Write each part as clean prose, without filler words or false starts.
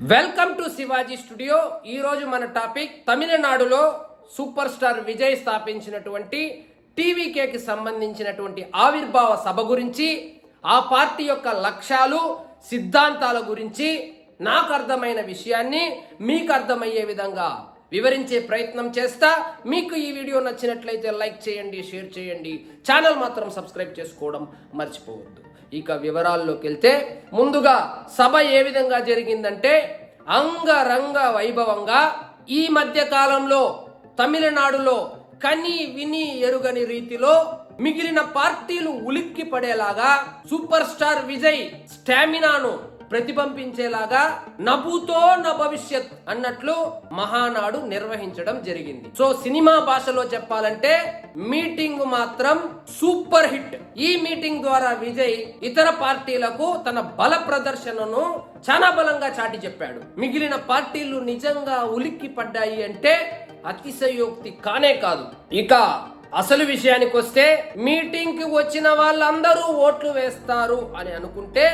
Welcome to Shivaji studio. ఈ రోజు మన టాపిక్ తమిళనాడులో సూపర్ స్టార్ విజయ్ స్థాపించినటువంటి టీవీకేకి సంబంధించినటువంటి ఆవిర్భావ సభ గురించి, ఆ పార్టీ యొక్క లక్ష్యాలు, సిద్ధాంతాల గురించి నాకు అర్థమైన విషయాన్ని మీకు అర్థమయ్యే విధంగా వివరించే ప్రయత్నం చేస్తా. మీకు ఈ వీడియో నచ్చినట్లయితే లైక్ చేయండి, షేర్ చేయండి, ఛానల్ మాత్రం సబ్స్క్రైబ్ చేసుకోవడం మర్చిపోవద్దు. ఇక వివరాల్లోకి వెళ్తే, ముందుగా సభ ఏ విధంగా జరిగిందంటే అంగరంగ వైభవంగా ఈ మధ్య కాలంలో తమిళనాడులో కని విని ఎరుగని రీతిలో మిగిలిన పార్టీలు ఉలిక్కి పడేలాగా సూపర్ స్టార్ విజయ్ స్టామినాను ప్రతిబింబించేలాగా నభూతో న భవిష్యత్ అన్నట్లు మహానాడు నిర్వహించడం జరిగింది. సో సినిమా భాషలో చెప్పాలంటే మీటింగ్ మాత్రం సూపర్ హిట్. ఈ మీటింగ్ ద్వారా విజయ్ ఇతర పార్టీలకు తన బల ప్రదర్శనను చాలా బలంగా చాటి చెప్పాడు. మిగిలిన పార్టీలు నిజంగా ఉలిక్కి పడ్డాయి అంటే అతిశయోక్తి కానే కాదు. ఇక అసలు విషయానికి వస్తే, మీటింగ్ కి వచ్చిన వాళ్ళందరూ ఓట్లు వేస్తారు అని అనుకుంటే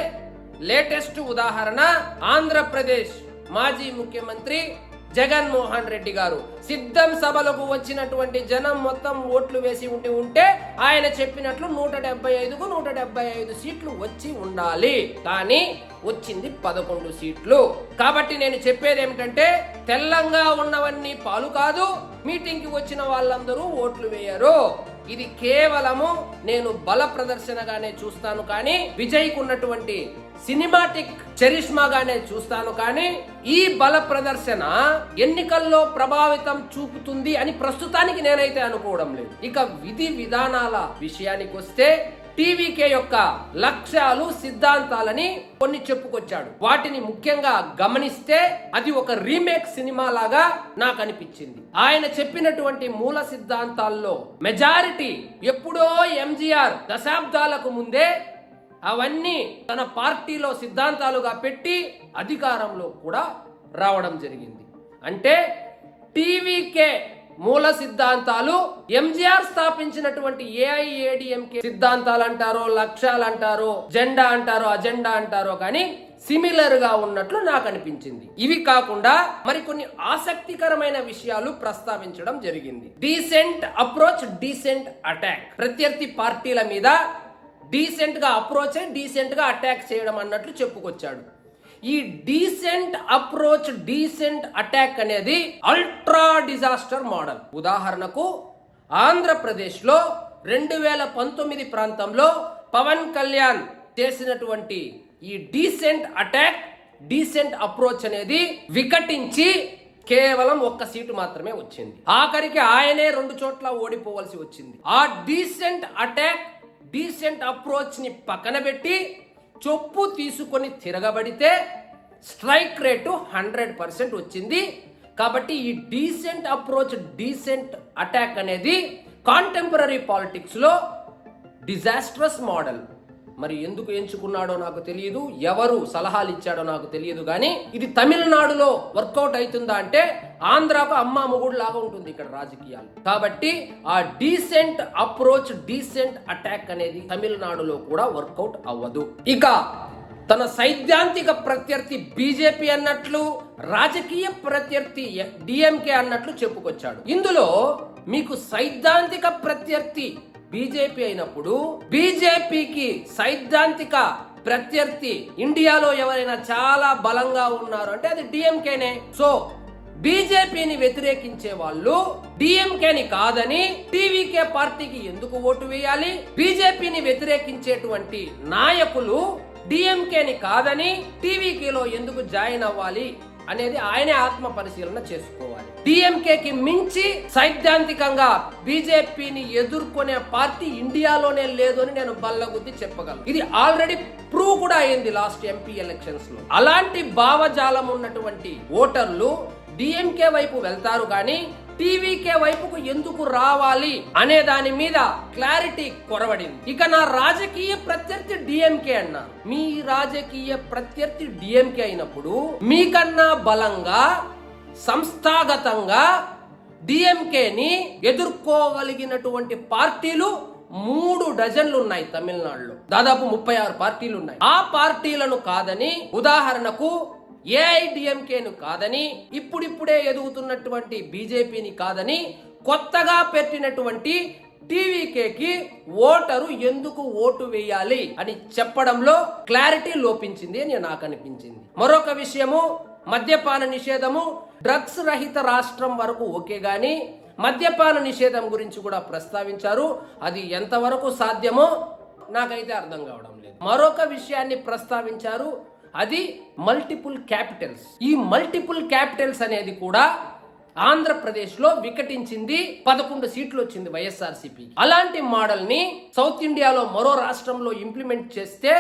లేటెస్ట్ ఉదాహరణ ఆంధ్రప్రదేశ్ మాజీ ముఖ్యమంత్రి జగన్మోహన్ రెడ్డి గారు. సిద్ధం సభలకు వచ్చినటువంటి జనం మొత్తం ఓట్లు వేసి ఉంటే ఆయన చెప్పినట్లు 175కు 175 సీట్లు వచ్చి ఉండాలి. కానీ వచ్చింది 11 సీట్లు. కాబట్టి నేను చెప్పేది ఏమిటంటే, తెల్లంగా ఉన్నవన్నీ పాలు కాదు, మీటింగ్ కి వచ్చిన వాళ్ళందరూ ఓట్లు వేయరు. ఇది కేవలము నేను బల ప్రదర్శనగానే చూస్తాను, కానీ విజయ్కు ఉన్నటువంటి సినిమాటిక్ చరిష్మాగానే చూస్తాను. కానీ ఈ బల ప్రదర్శన ఎన్నికల్లో ప్రభావితం చూపుతుంది అని ప్రస్తుతానికి నేనైతే అనుకోవడం లేదు. ఇక విధి విధానాల విషయానికి వస్తే, టీవీకే యొక్క లక్ష్యాలు, సిద్ధాంతాలని కొన్ని చెప్పుకొచ్చాడు. వాటిని ముఖ్యంగా గమనిస్తే అది ఒక రీమేక్ సినిమా లాగా నాకు అనిపించింది. ఆయన చెప్పినటువంటి మూల సిద్ధాంతాల్లో మెజారిటీ ఎప్పుడో ఎంజీఆర్ దశాబ్దాలకు ముందే అవన్నీ తన పార్టీలో సిద్ధాంతాలుగా పెట్టి అధికారంలో కూడా రావడం జరిగింది. అంటే టీవీకే మూల సిద్ధాంతాలు ఎంజీఆర్ స్థాపించినటువంటి ఏఐఏడిఎంకే సిద్ధాంతాలు అంటారో, లక్ష్యాలు అంటారో, జెండా అంటారో, అజెండా అంటారో, కానీ సిమిలర్ గా ఉన్నట్లు నాకు అనిపించింది. ఇవి కాకుండా మరికొన్ని ఆసక్తికరమైన విషయాలు ప్రస్తావించడం జరిగింది. Decent approach, decent attack. ప్రత్యర్థి పార్టీల మీద డీసెంట్ గా అప్రోచ్, డీసెంట్ గా అటాక్ చేయడం అన్నట్లు చెప్పుకొచ్చాడు. ఈ డీసెంట్ అప్రోచ్, డీసెంట్ అటాక్ అనేది అల్ట్రా డిజాస్టర్ మోడల్. ఉదాహరణకు ఆంధ్రప్రదేశ్ లో 2019 ప్రాంతంలో పవన్ కళ్యాణ్ చేసినటువంటి ఈ డీసెంట్ అటాక్, డీసెంట్ అప్రోచ్ అనేది వికటించి కేవలం 1 సీటు మాత్రమే వచ్చింది. ఆఖరికి ఆయనే 2 చోట్ల ఓడిపోవలసి వచ్చింది. ఆ డీసెంట్ అటాక్, డీసెంట్ అప్రోచ్ ని పక్కన పెట్టి చొప్పు తీసుకొని తిరగబడితే స్ట్రైక్ రేటు 100% వచ్చింది. కాబట్టి ఈ డీసెంట్ అప్రోచ్, డీసెంట్ అటాక్ అనేది కాంటెంపరీ పాలిటిక్స్ లో డిజాస్ట్రస్ మోడల్. మరి ఎందుకు ఎంచుకున్నాడో నాకు తెలియదు, ఎవరు సలహాలు ఇచ్చాడో నాకు తెలియదు, కానీ ఇది తమిళనాడులో వర్కౌట్ అవుతుందా అంటే ఆంధ్రాకు అమ్మా మొగుడు లాగా ఉంటుంది ఇక్కడ రాజకీయాలు. కాబట్టి ఆ డీసెంట్ అప్రోచ్, డీసెంట్ అటాక్ అనేది తమిళనాడులో కూడా వర్కౌట్ అవ్వదు. ఇక తన సైద్ధాంతిక ప్రత్యర్థి బీజేపీ అన్నట్లు, రాజకీయ ప్రత్యర్థి డిఎంకే అన్నట్లు చెప్పుకొచ్చాడు. ఇందులో మీకు సైద్ధాంతిక ప్రత్యర్థి బీజేపీ అయినప్పుడు, బీజేపీకి సైద్ధాంతిక ప్రత్యర్థి ఇండియాలో ఎవరైనా చాలా బలంగా ఉన్నారు అంటే అది డిఎంకేనే. సో బీజేపీని వ్యతిరేకించే వాళ్ళు డిఎంకేని కాదని టీవీకే పార్టీకి ఎందుకు ఓటు వేయాలి? బీజేపీని వ్యతిరేకించేటువంటి నాయకులు డిఎంకేని కాదని టీవీకేలో ఎందుకు జాయిన్ అవ్వాలి అనేది ఆయనే ఆత్మ పరిశీలన చేసుకోవాలి. డిఎంకేకి మించి సైద్ధాంతికంగా బీజేపీని ఎదుర్కొనే పార్టీ ఇండియాలోనే లేదు అని నేను బల్లగుద్ది చెప్పగలను. ఇది ఆల్రెడీ ప్రూవ్ కూడా అయింది లాస్ట్ ఎంపీ ఎలక్షన్స్ లో. అలాంటి భావజాలం ఉన్నటువంటి ఓటర్లు డిఎంకే వైపు వెళ్తారు, కానీ టీవీకే వైపుకు ఎందుకు రావాలి అనే దాని మీద క్లారిటీ కొరవడింది. ఇక నా రాజకీయ ప్రత్యర్థి డిఎంకే అన్నారు. మీ రాజకీయ ప్రత్యర్థి డిఎంకే అయినప్పుడు మీకన్నా బలంగా, సంస్థాగతంగా డిఎంకేని ఎదుర్కోగలిగినటువంటి పార్టీలు 3 డజన్లు ఉన్నాయి తమిళనాడులో. దాదాపు 36 పార్టీలు ఉన్నాయి. ఆ పార్టీలను కాదని, ఉదాహరణకు ఏఐడిఎంకేను కాదని, ఇప్పుడిప్పుడే ఎదుగుతున్నటువంటి బీజేపీని కాదని, కొత్తగా పెట్టినటువంటి టీవీకేకి ఓటరు ఎందుకు ఓటు వేయాలి అని చెప్పడంలో క్లారిటీ లోపించింది అని నాకు అనిపించింది. మరొక విషయము, మద్యపాన నిషేధము, డ్రగ్స్ రహిత రాష్ట్రం వరకు ఓకే గాని మద్యపాన నిషేధం గురించి కూడా ప్రస్తావించారు. అది ఎంతవరకు సాధ్యమో నాకైతే అర్థం కావడం లేదు. మరొక విషయాన్ని ప్రస్తావించారు, అది మల్టిపుల్ క్యాపిటల్స్. ఈ మల్టిపుల్ క్యాపిటల్స్ అనేది కూడా ఆంధ్రప్రదేశ్లో వికటించింది. 11 సీట్లు వచ్చింది వైఎస్ఆర్సీపీ. అలాంటి మోడల్ ని సౌత్ ఇండియాలో మరో రాష్ట్రంలో ఇంప్లిమెంట్ చేస్తే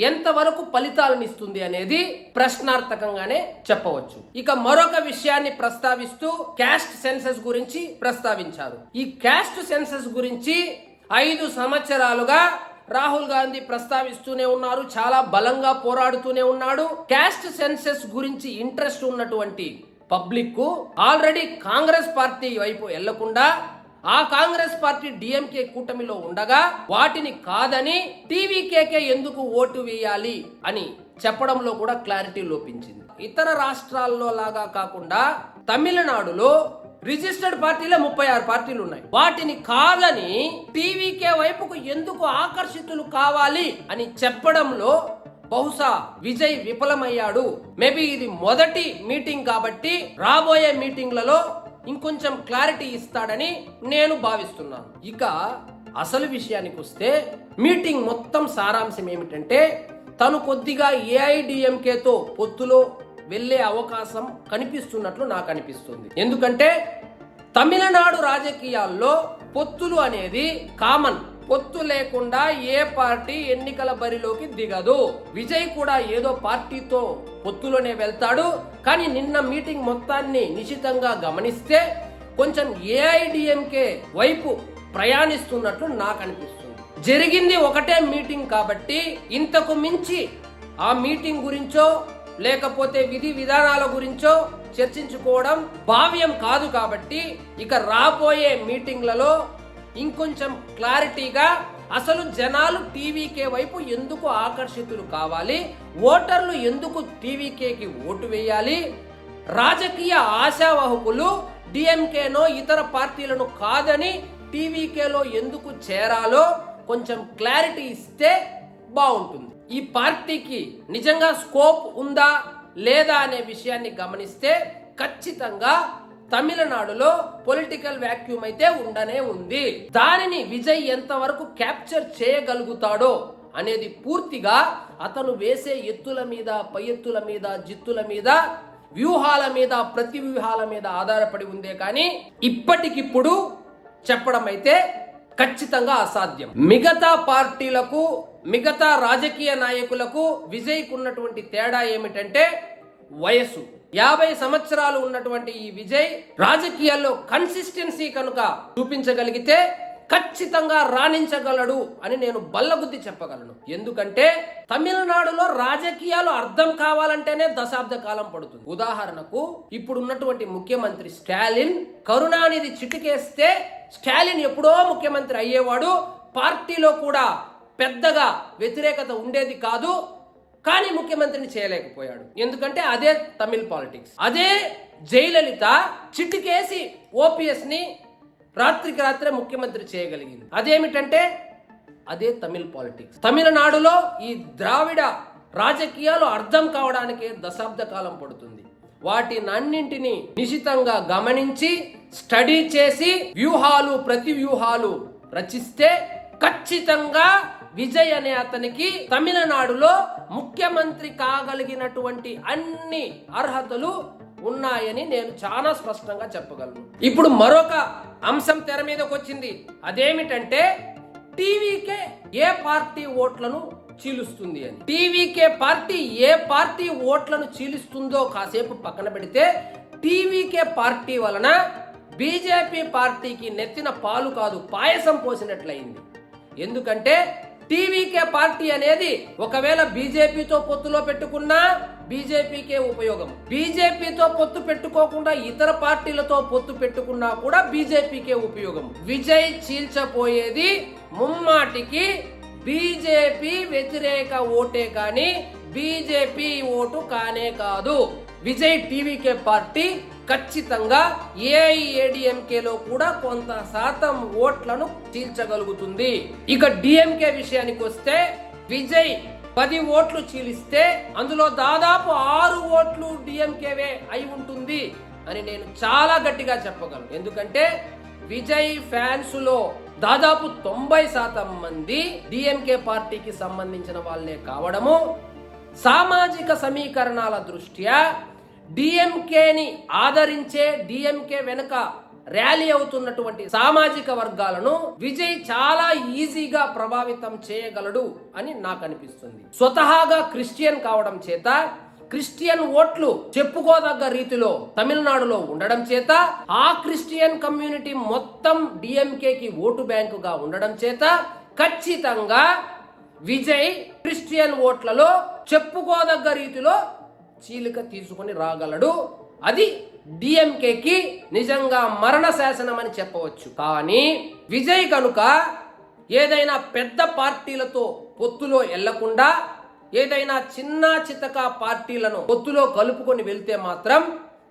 ఎంతవరకు ఫలితాలను ఇస్తుంది అనేది ప్రశ్నార్థకంగానే చెప్పవచ్చు. ఇక మరొక విషయాన్ని ప్రస్తావిస్తూ క్యాస్ట్ సెన్సస్ గురించి ప్రస్తావించారు. ఈ క్యాస్ట్ సెన్సస్ గురించి 5 సంవత్సరాలుగా రాహుల్ గాంధీ ప్రస్తావిస్తూనే ఉన్నారు, చాలా బలంగా పోరాడుతూనే ఉన్నాడు. క్యాస్ట్ సెన్సస్ గురించి ఇంట్రెస్ట్ ఉన్నటువంటి పబ్లిక్ ఆల్రెడీ కాంగ్రెస్ పార్టీ వైపు వెళ్లకుండా ఆ కాంగ్రెస్ పార్టీ డిఎంకే కూటమిలో ఉండగా వాటిని కాదని టీవీకేకే ఎందుకు ఓటు వేయాలి అని చెప్పడంలో కూడా క్లారిటీ లోపించింది. ఇతర రాష్ట్రాల్లో లాగా కాకుండా తమిళనాడులో రిజిస్టర్డ్ పార్టీలే 36 పార్టీలు ఉన్నాయి. వాటిని కాదని టీవీకే వైపుకు ఎందుకు ఆకర్షితులు కావాలి అని చెప్పడంలో బహుశా విజయ్ విఫలమయ్యాడు. మేబీ ఇది మొదటి మీటింగ్ కాబట్టి రాబోయే మీటింగ్లలో ఇంకొంచెం క్లారిటీ ఇస్తాడని నేను భావిస్తున్నాను. ఇక అసలు విషయానికి వస్తే మీటింగ్ మొత్తం సారాంశం ఏమిటంటే, తను కొద్దిగా ఏఐడిఎంకేతో పొత్తులో వెళ్లే అవకాశం కనిపిస్తున్నట్లు నాకు అనిపిస్తుంది. ఎందుకంటే తమిళనాడు రాజకీయాల్లో పొత్తులు అనేది కామన్. పొత్తు లేకుండా ఏ పార్టీ ఎన్నికల బరిలోకి దిగదు. విజయ్ కూడా ఏదో పార్టీతో పొత్తులోనే వెళ్తాడు. కానీ నిన్న మీటింగ్ మొత్తాన్ని నిశితంగా గమనిస్తే కొంచెం ఏఐడిఎంకే వైపు ప్రయాణిస్తున్నట్లు నాకు అనిపిస్తుంది. జరిగింది ఒకటే మీటింగ్ కాబట్టి ఇంతకు మించి ఆ మీటింగ్ గురించో లేకపోతే విధి విధానాల గురించో చర్చించుకోవడం భావ్యం కాదు. కాబట్టి ఇక రాబోయే మీటింగ్లలో ఇంకొంచెం క్లారిటీగా అసలు జనాలు టీవీకే వైపు ఎందుకు ఆకర్షితులు కావాలి, ఓటర్లు ఎందుకు టీవీకేకి ఓటు వేయాలి, రాజకీయ ఆశావాహకులు డిఎంకేనో ఇతర పార్టీలను కాదని టీవీకేలో ఎందుకు చేరాలో కొంచెం క్లారిటీ ఇస్తే బాగుంటుంది. ఈ పార్టీకి నిజంగా స్కోప్ ఉందా లేదా అనే విషయాన్ని గమనిస్తే ఖచ్చితంగా తమిళనాడులో పొలిటికల్ వ్యాక్యూమ్ అయితే ఉండనే ఉంది. దానిని విజయ్ ఎంతవరకు క్యాప్చర్ చేయగలుగుతాడో అనేది పూర్తిగా అతను వేసే ఎత్తుల మీద, పై ఎత్తుల మీద, జిత్తుల మీద, వ్యూహాల మీద, ప్రతి వ్యూహాల మీద ఆధారపడి ఉందే కానీ ఇప్పటికిప్పుడు చెప్పడం అయితే ఖచ్చితంగా అసాధ్యం. మిగతా పార్టీలకు, మిగతా రాజకీయ నాయకులకు విజయ్కు ఉన్నటువంటి తేడా ఏమిటంటే వయసు. 50 సంవత్సరాలు ఉన్నటువంటి ఈ విజయ్ రాజకీయాల్లో కన్సిస్టెన్సీ కనుక చూపించగలిగితే ఖచ్చితంగా రాణించగలడు అని నేను బల్లగుద్ది చెప్పగలను. ఎందుకంటే తమిళనాడులో రాజకీయాలు అర్థం కావాలంటేనే దశాబ్ద కాలం పడుతుంది. ఉదాహరణకు ఇప్పుడు ఉన్నటువంటి ముఖ్యమంత్రి స్టాలిన్, కరుణానిధి చిటికేస్తే స్టాలిన్ ఎప్పుడో ముఖ్యమంత్రి అయ్యేవాడు. పార్టీలో కూడా పెద్దగా వ్యతిరేకత ఉండేది కాదు, కానీ ముఖ్యమంత్రిని చేయలేకపోయాడు. ఎందుకంటే అదే తమిళ్ పాలిటిక్స్. అదే జయలలిత చిటికేసి ఓపీఎస్ ని రాత్రికి రాత్రే ముఖ్యమంత్రి చేయగలిగింది. అదేమిటంటే అదే తమిళ్ పాలిటిక్స్. తమిళనాడులో ఈ ద్రావిడ రాజకీయాలు అర్థం కావడానికి దశాబ్ద కాలం పడుతుంది. వాటినన్నింటినీ నిశితంగా గమనించి స్టడీ చేసి వ్యూహాలు, ప్రతి వ్యూహాలు రచిస్తే ఖచ్చితంగా విజయ్ అనే అతనికి తమిళనాడులో ముఖ్యమంత్రి కాగలిగినటువంటి అన్ని అర్హతలు ఉన్నాయని నేను చాలా స్పష్టంగా చెప్పగలను. ఇప్పుడు మరొక అంశం తెర మీదకి వచ్చింది. అదేమిటంటే టీవీకే ఏ పార్టీ ఓట్లను చీలుస్తుంది అని. టీవీకే పార్టీ ఏ పార్టీ ఓట్లను చీలుస్తుందో కాసేపు పక్కన పెడితే, టీవీకే పార్టీ వలన బీజేపీ పార్టీకి నెత్తిన పాలు కాదు పాయసం పోసినట్లయింది. ఎందుకంటే టీవీకే పార్టీ అనేది ఒకవేళ బీజేపీతో పొత్తులో పెట్టుకున్నా బీజేపీకే ఉపయోగం. బీజేపీతో పొత్తు పెట్టుకోకుండా ఇతర పార్టీలతో పొత్తు పెట్టుకున్నా కూడా బీజేపీకే ఉపయోగం. విజయ్ చీల్చపోయేది ముమ్మాటికి బీజేపీ వ్యతిరేక ఓటే కానీ బీజేపీ ఓటు కానే కాదు. విజయ్ టీవీకే పార్టీ ఖచ్చితంగా ఏఐఏడీఎంకేలో కూడా కొంత శాతం ఓట్లను చీల్చగలుగుతుంది. ఇక డిఎంకే విషయానికి వస్తే విజయ్ 10 ఓట్లు చీలిస్తే అందులో దాదాపు 6 ఓట్లు డిఎంకేవే అయి ఉంటుంది అని నేను చాలా గట్టిగా చెప్పగలను. ఎందుకంటే విజయ్ ఫ్యాన్స్ లో దాదాపు 90% మంది డిఎంకే పార్టీకి సంబంధించిన వాళ్ళే కావడము, సామాజిక సమీకరణాల దృష్ట్యా డిఎంకేని ఆదరించే, డిఎంకే వెనుక ర్యాలీ అవుతున్నటువంటి సామాజిక వర్గాలను విజయ్ చాలా ఈజీగా ప్రభావితం చేయగలడు అని నాకు అనిపిస్తుంది. స్వతహాగా క్రిస్టియన్ కావడం చేత, క్రిస్టియన్ ఓట్లు చెప్పుకోదగ్గ రీతిలో తమిళనాడులో ఉండడం చేత, ఆ క్రిస్టియన్ కమ్యూనిటీ మొత్తం డిఎంకేకి ఓటు బ్యాంకుగా ఉండడం చేత ఖచ్చితంగా విజయ్ క్రిస్టియన్ ఓట్లలో చెప్పుకోదగ్గ రీతిలో చీలిక తీసుకుని రాగలడు. అది డిఎంకేకి నిజంగా మరణ శాసనం అని చెప్పవచ్చు. కానీ విజయ్ కనుక ఏదైనా పెద్ద పార్టీలతో పొత్తులో వెళ్లకుండా ఏదైనా చిన్న చితక పార్టీలను పొత్తులో కలుపుకొని వెళ్తే మాత్రం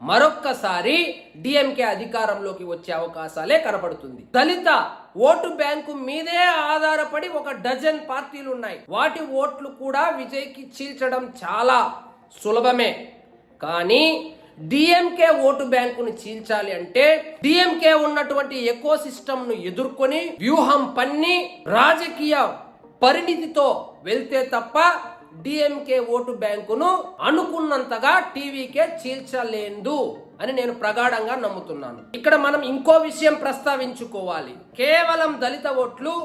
మరొక్కసారి డిఎంకే అధికారంలోకి వచ్చే అవకాశాలే కనబడుతుంది. దళిత ఓటు బ్యాంకు మీదే ఆధారపడి 1 డజన్ పార్టీలు ఉన్నాయి. వాటి ఓట్లు కూడా విజయ్కి చీల్చడం చాలా సులభమే. కానీ డిఎంకే ఓటు బ్యాంకును చీల్చాలి అంటే డిఎంకే ఉన్నటువంటి ఎకో సిస్టమ్ ను ఎదుర్కొని వ్యూహం పన్ని రాజకీయ పరిణితితో వెళ్తే తప్ప డిఎంకే ఓటు బ్యాంకును అనుకున్నంతగా టీవీకే చీల్చలేదు అని నేను ప్రగాఢంగా నమ్ముతున్నాను. ఇక్కడ మనం ఇంకో విషయం ప్రస్తావించుకోవాలి. కేవలం దళిత ఓట్లు,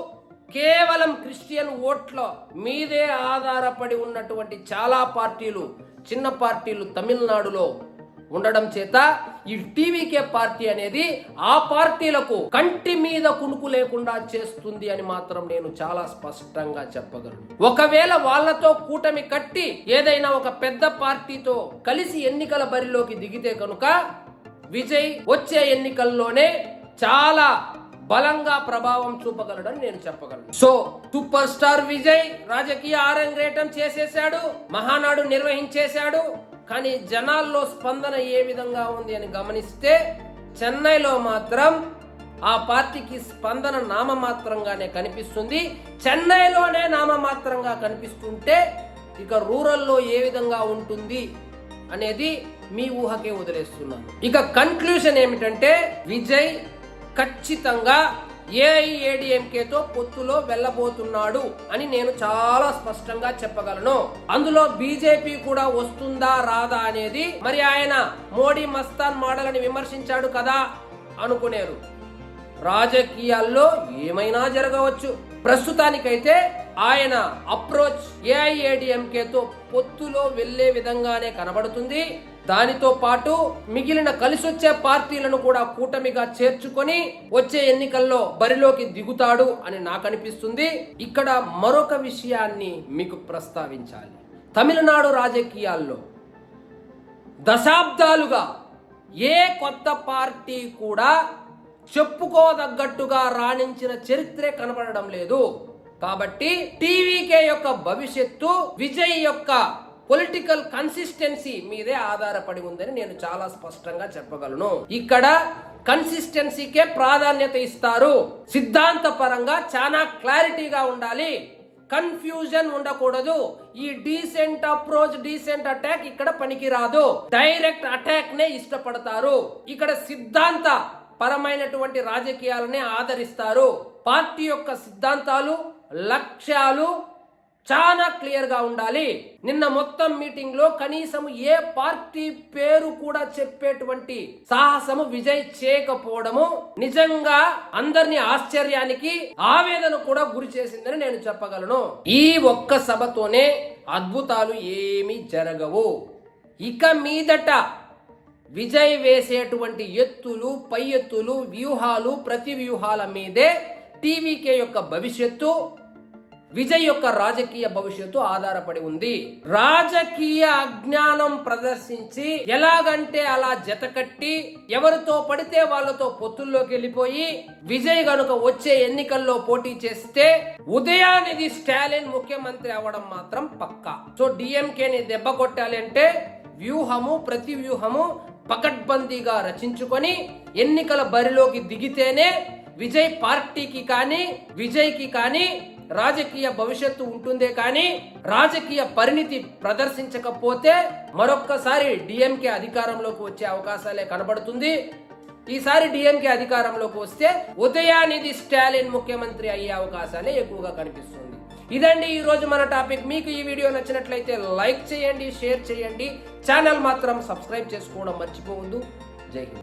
కేవలం క్రిస్టియన్ ఓట్ల మీదే ఆధారపడి ఉన్నటువంటి చాలా పార్టీలు, చిన్న పార్టీలు తమిళనాడులో ఉండడం చేత ఈ టీవీకే పార్టీ అనేది ఆ పార్టీలకు కంటి మీద కునుకు లేకుండా చేస్తుంది అని మాత్రం నేను చాలా స్పష్టంగా చెప్పగలను. ఒకవేళ వాళ్లతో కూటమి కట్టి ఏదైనా ఒక పెద్ద పార్టీతో కలిసి ఎన్నికల బరిలోకి దిగితే కనుక విజయ్ వచ్చే ఎన్నికల్లోనే చాలా బలంగా ప్రభావం చూపగలడని నేను చెప్పగలను. సో సూపర్ స్టార్ విజయ్ రాజకీయ ఆరంగేటం చేసేశాడు, మహానాడు నిర్వహించేశాడు. కానీ జనాల్లో స్పందన ఏ విధంగా ఉంది అని గమనిస్తే చెన్నైలో మాత్రం ఆ పార్టీకి స్పందన నామమాత్రంగానే కనిపిస్తుంది. చెన్నైలోనే నామమాత్రంగా కనిపిస్తుంటే ఇక రూరల్లో ఏ విధంగా ఉంటుంది అనేది మీ ఊహకే వదిలేస్తున్నాను. ఇక కన్క్లూషన్ ఏమిటంటే విజయ్ ఖచ్చితంగా ఏఐఏడీఎంకేతో పొత్తులో వెళ్ళబోతున్నాడు అని నేను చాలా స్పష్టంగా చెప్పగలను. అందులో బీజేపీ కూడా వస్తుందా రాదా అనేది మరి ఆయన మోడీ మస్తాన్ మోడల్ అని విమర్శించాడు కదా అనుకునేరు. రాజకీయాల్లో ఏమైనా జరగవచ్చు. ప్రస్తుతానికైతే ఆయన అప్రోచ్ ఏఐఏడీఎంకేతో పొత్తులో వెళ్లే విధంగానే కనబడుతుంది. దానితో పాటు మిగిలిన కలిసొచ్చే పార్టీలను కూడా కూటమిగా చేర్చుకొని వచ్చే ఎన్నికల్లో బరిలోకి దిగుతాడు అని నాకు అనిపిస్తుంది. ఇక్కడ మరొక విషయాన్ని మీకు ప్రస్తావించాలి. తమిళనాడు రాజకీయాల్లో దశాబ్దాలుగా ఏ కొత్త పార్టీ కూడా చెప్పుకోదగ్గట్టుగా రాణించిన చరిత్రే కనబడడం లేదు. కాబట్టి టీవీకే యొక్క భవిష్యత్తు విజయ్ యొక్క పొలిటికల్ కన్సిస్టెన్సీ మీదే ఆధారపడి ఉందని నేను చాలా స్పష్టంగా చెప్పగలను. ఇక్కడ కన్సిస్టెన్సీకే ప్రాధాన్యత ఇస్తారు. సిద్ధాంత పరంగా చాలా క్లారిటీగా ఉండాలి, కన్ఫ్యూజన్ ఉండకూడదు. ఈ డీసెంట్ అప్రోచ్, డీసెంట్ అటాక్ ఇక్కడ పనికిరాదు. డైరెక్ట్ అటాక్ నే ఇష్టపడతారు. ఇక్కడ సిద్ధాంత పరమైనటువంటి రాజకీయాలనే ఆదరిస్తారు. పార్టీ యొక్క సిద్ధాంతాలు, లక్ష్యాలు చాలా క్లియర్ గా ఉండాలి. నిన్న మొత్తం మీటింగ్ లో కనీసం ఏ పార్టీ పేరు కూడా చెప్పేటువంటి సాహసము విజయ్ చేయకపోవడము నిజంగా అందరినీ ఆశ్చర్యానికి, ఆవేదన కూడా గురి చేసిందని నేను చెప్పగలను. ఈ ఒక్క సభతోనే అద్భుతాలు ఏమీ జరగవు. ఇక మీదట విజయ్ వేసేటువంటి ఎత్తులు, పై ఎత్తులు, వ్యూహాలు, ప్రతి వ్యూహాల మీదే టీవీకే యొక్క భవిష్యత్తు, విజయ్ యొక్క రాజకీయ భవిష్యత్తు ఆధారపడి ఉంది. రాజకీయ అజ్ఞానం ప్రదర్శించి ఎలాగంటే అలా జతకట్టి ఎవరితో పడితే వాళ్ళతో పొత్తుల్లోకి వెళ్ళిపోయి విజయ్ గనుక వచ్చే ఎన్నికల్లో పోటీ చేస్తే ఉదయానిధి స్టాలిన్ ముఖ్యమంత్రి అవ్వడం మాత్రం పక్కా. సో డిఎంకేని దెబ్బ కొట్టాలి అంటే ప్రతి వ్యూహము పకడ్బందీగా రచించుకొని ఎన్నికల బరిలోకి దిగితేనే విజయ్ పార్టీకి కానీ విజయ్కి కానీ రాజకీయ భవిష్యత్తు ఉంటుందే కానీ రాజకీయ పరిణితి ప్రదర్శించకపోతే మరొక్కసారి డిఎంకే అధికారంలోకి వచ్చే అవకాశాలే కనబడుతుంది. ఈసారి డిఎంకే అధికారంలోకి వస్తే ఉదయానిధి స్టాలిన్ ముఖ్యమంత్రి అయ్యే అవకాశాలే ఎక్కువగా కనిపిస్తుంది. ఇదండి ఈ రోజు మన టాపిక్. మీకు ఈ వీడియో నచ్చినట్లయితే లైక్ చేయండి, షేర్ చేయండి, ఛానల్ మాత్రం సబ్స్క్రైబ్ చేసుకోవడం మర్చిపోవద్దు. జై హింద్.